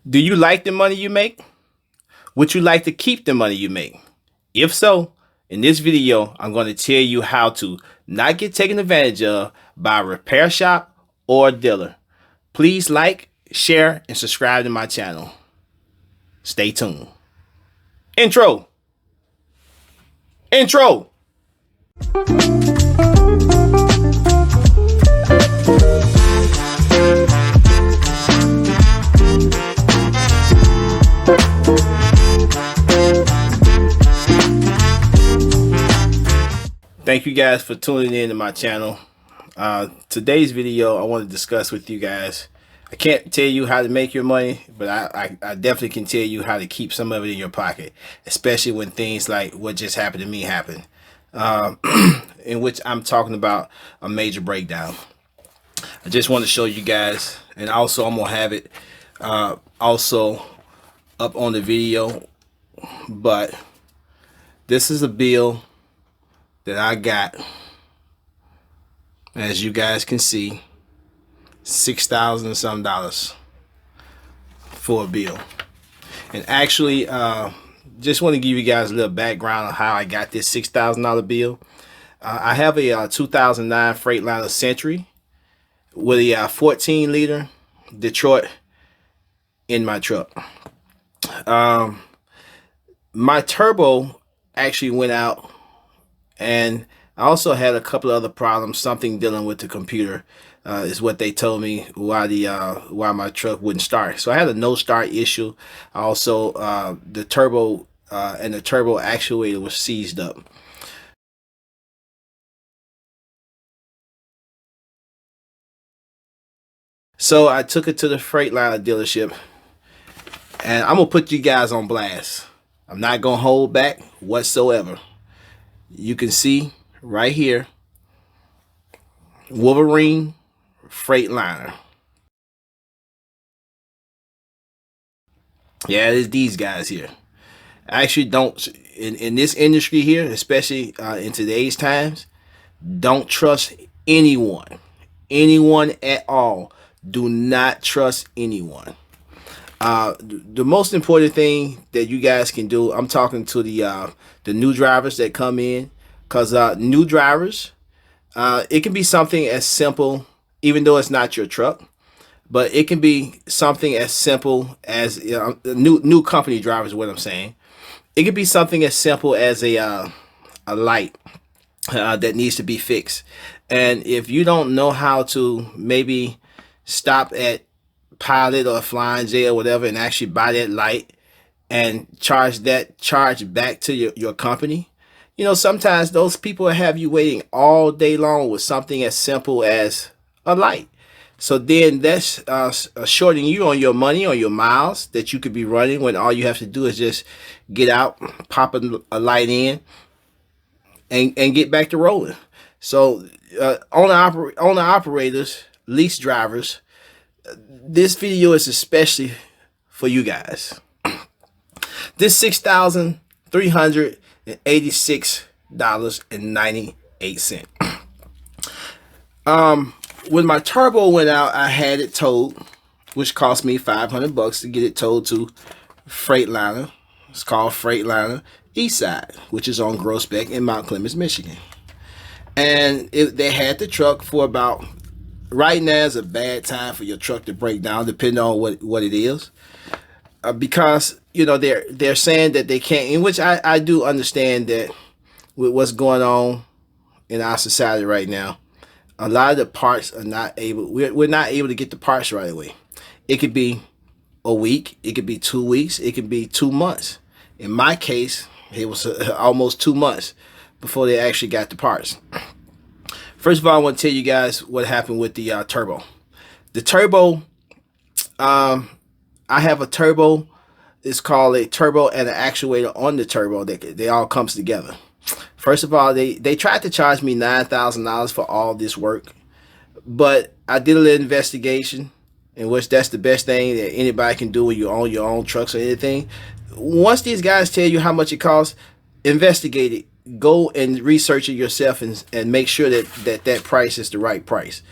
Do you like the money you make? Would you like to keep the money you make? If so, in this video, I'm going to tell you how to not get taken advantage of by a repair shop or a dealer. Please like, share, and subscribe to my channel. Stay tuned. Intro. Thank you guys for tuning in to my channel. Today's video, I want to discuss with you guys. I can't tell you how to make your money, but I definitely can tell you how to keep some of it in your pocket, especially when things like what just happened to me happen, in which I'm talking about a major breakdown. I just want to show you guys, and also I'm gonna have it also up on the video, but this is a bill that I got, as you guys can see, $6,000 some for a bill. And actually, just want to give you guys a little background on how I got this $6,000 bill. I have a 2009 Freightliner Century with a 14-liter Detroit in my truck. My turbo actually went out, and I also had a couple of other problems, something dealing with the computer, is what they told me why my truck wouldn't start. So I had a no start issue. Also, the turbo and the turbo actuator was seized up. So I took it to the Freightliner dealership, and I'm gonna put you guys on blast. I'm not gonna hold back whatsoever. You can see right here, Wolverine Freightliner. Yeah, it's these guys here. I actually don't, in this industry here, especially in today's times, don't trust anyone at all. Do not trust anyone. The most important thing that you guys can do, I'm talking to the new drivers that come in, because new drivers, it can be something as simple, even though it's not your truck, but it can be something as simple as new company drivers, what I'm saying. It could be something as simple as a light that needs to be fixed. And if you don't know how to maybe stop at Pilot or Flying J or whatever and actually buy that light and charge back to your company, you know, sometimes those people have you waiting all day long with something as simple as a light. So then that's shorting you on your money, on your miles that you could be running, when all you have to do is just get out, pop a light in, and get back to rolling. So owner operators, lease drivers, this video is especially for you guys. This $6,386.98. When my turbo went out, I had it towed, which cost me $500 to get it towed to Freightliner. It's called Freightliner Eastside, which is on Groesbeck in Mount Clemens, Michigan. And they had the truck for about, right now is a bad time for your truck to break down, depending on what it is, because you know they're saying that they can't, in which I do understand that with what's going on in our society right now, a lot of the parts are not able, we're not able to get the parts right away. It could be a week, it could be 2 weeks, it could be 2 months. In my case, it was almost 2 months before they actually got the parts. First of all, I want to tell you guys what happened with the turbo. The turbo, I have a turbo. It's called a turbo and an actuator on the turbo. They all comes together. First of all, they tried to charge me $9,000 for all this work, but I did a little investigation, in which that's the best thing that anybody can do when you own your own trucks or anything. Once these guys tell you how much it costs, investigate it. Go and research it yourself and make sure that price is the right price.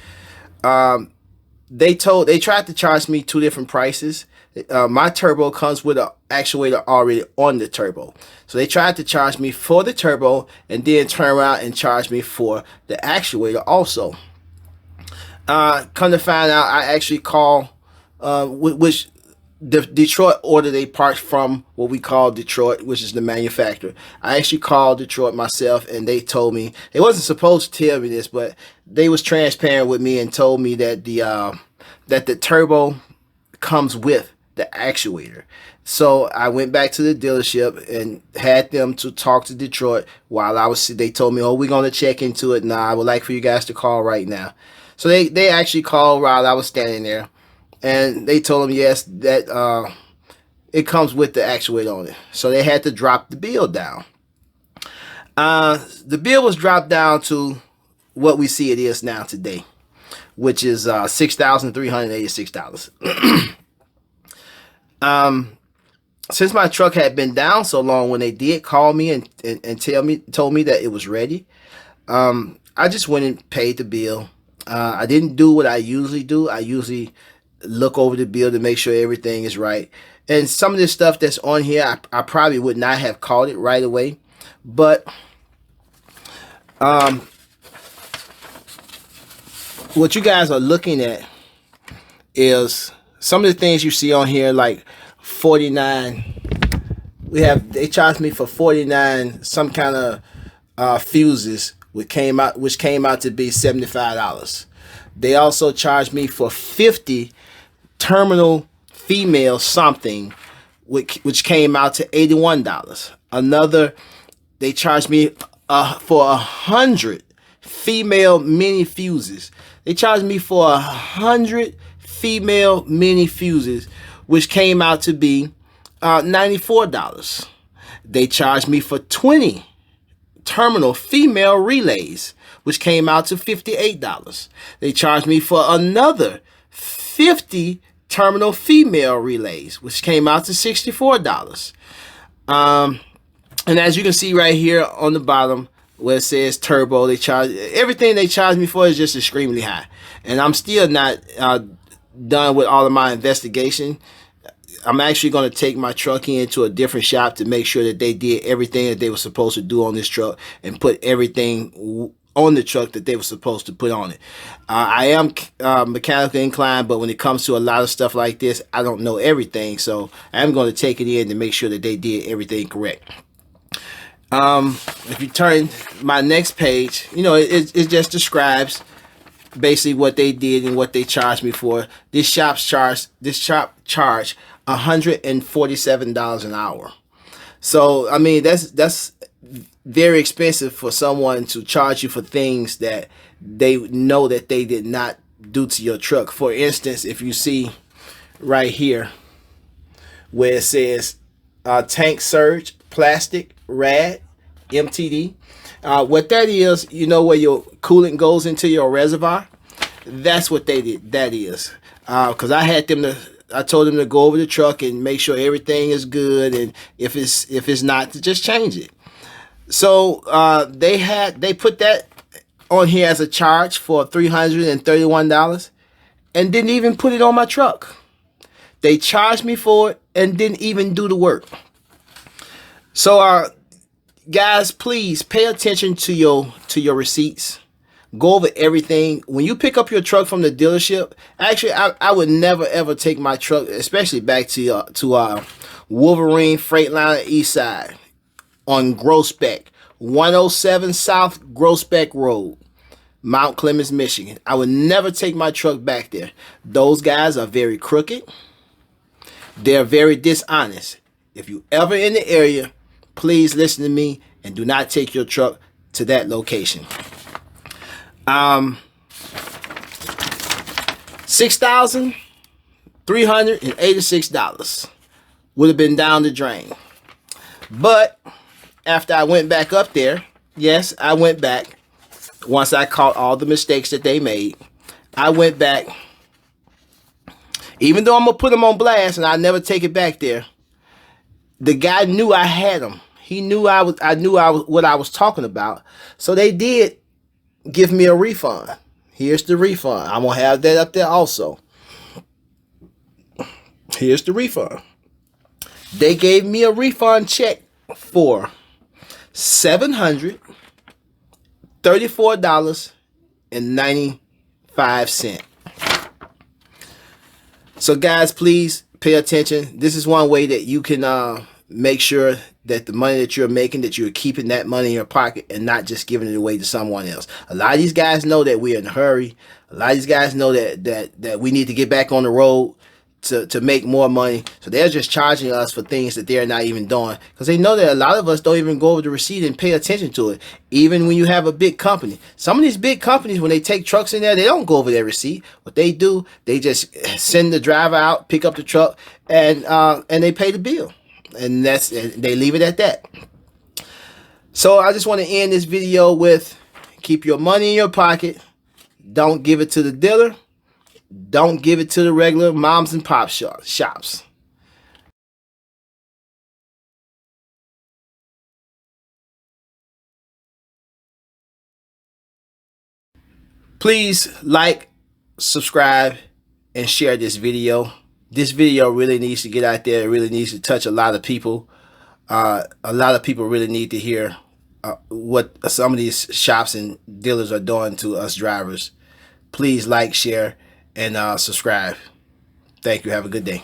they tried to charge me two different prices. My turbo comes with an actuator already on the turbo, so they tried to charge me for the turbo and then turn around and charge me for the actuator also. Come to find out, I actually call, which the Detroit ordered a part from what we call Detroit, which is the manufacturer. I actually called Detroit myself, and they told me, they wasn't supposed to tell me this, but they was transparent with me and told me that the turbo comes with the actuator. So I went back to the dealership and had them to talk to Detroit while I was. They told me, "Oh, we're gonna check into it now. I would like for you guys to call right now." So they actually called while I was standing there, and they told them yes, that it comes with the actuator on it. So they had to drop the bill down. The bill was dropped down to what we see it is now today, which is $6,386. Since my truck had been down so long, when they did call me and told me that it was ready, I just went and paid the bill. I didn't do what I usually do. I usually look over the bill to make sure everything is right. And some of this stuff that's on here, I probably would not have caught it right away. But what you guys are looking at is some of the things you see on here, like 49. They charged me for 49 some kind of fuses, which came out to be $75. They also charged me for 50 terminal female something, which came out to $81. They charged me for 100 female mini fuses. They charged me for 100 female mini fuses, which came out to be $94. They charged me for 20 terminal female relays, which came out to $58. They charged me for another 50 terminal female relays, which came out to $64. And as you can see right here on the bottom where it says turbo, everything they charge me for is just extremely high. And I'm still not done with all of my investigation. I'm actually going to take my truck into a different shop to make sure that they did everything that they were supposed to do on this truck and put everything on the truck that they were supposed to put on it. I am mechanically inclined, but when it comes to a lot of stuff like this, I don't know everything. So I'm going to take it in to make sure that they did everything correct. If you turn my next page, it just describes basically what they did and what they charged me for. This shop charged $147 an hour. So I mean, that's very expensive for someone to charge you for things that they know that they did not do to your truck. For instance, if you see right here where it says tank surge plastic rad MTD, what that is, where your coolant goes into your reservoir. That's what they did. That is because I told them to go over the truck and make sure everything is good, and if it's not, to just change it. So they put that on here as a charge for $331 and didn't even put it on my truck. They charged me for it and didn't even do the work. So guys, please pay attention to your receipts. Go over everything. When you pick up your truck from the dealership, actually, I would never ever take my truck, especially back to Wolverine Freightliner East Side on Groesbeck, 107 South Groesbeck Road, Mount Clemens, Michigan. I would never take my truck back there. Those guys are very crooked. They're very dishonest. If you ever in the area, please listen to me and do not take your truck to that location. $6,386 would have been down the drain. But after I went back up there, yes, I went back. Once I caught all the mistakes that they made, I went back. Even though I'm going to put them on blast and I never take it back there, the guy knew I had them. He knew I knew what I was talking about. So they did give me a refund. Here's the refund. I'm gonna have that up there also. Here's the refund. They gave me a refund check for $734.95. So guys, please pay attention. This is one way that you can make sure that the money that you're making, that you're keeping that money in your pocket and not just giving it away to someone else. A lot of these guys know that we're in a hurry. A lot of these guys know that we need to get back on the road to make more money. So they're just charging us for things that they're not even doing, because they know that a lot of us don't even go over the receipt and pay attention to it. Even when you have a big company, some of these big companies, when they take trucks in there, they don't go over their receipt. What they do, they just send the driver out, pick up the truck, and they pay the bill, and they leave it at that. So I just want to end this video with: keep your money in your pocket. Don't give it to the dealer. Don't give it to the regular moms and pop shops. Please like, subscribe, and share this video. This video really needs to get out there. It really needs to touch a lot of people. A lot of people really need to hear what some of these shops and dealers are doing to us drivers. Please like, share, and subscribe. Thank you. Have a good day.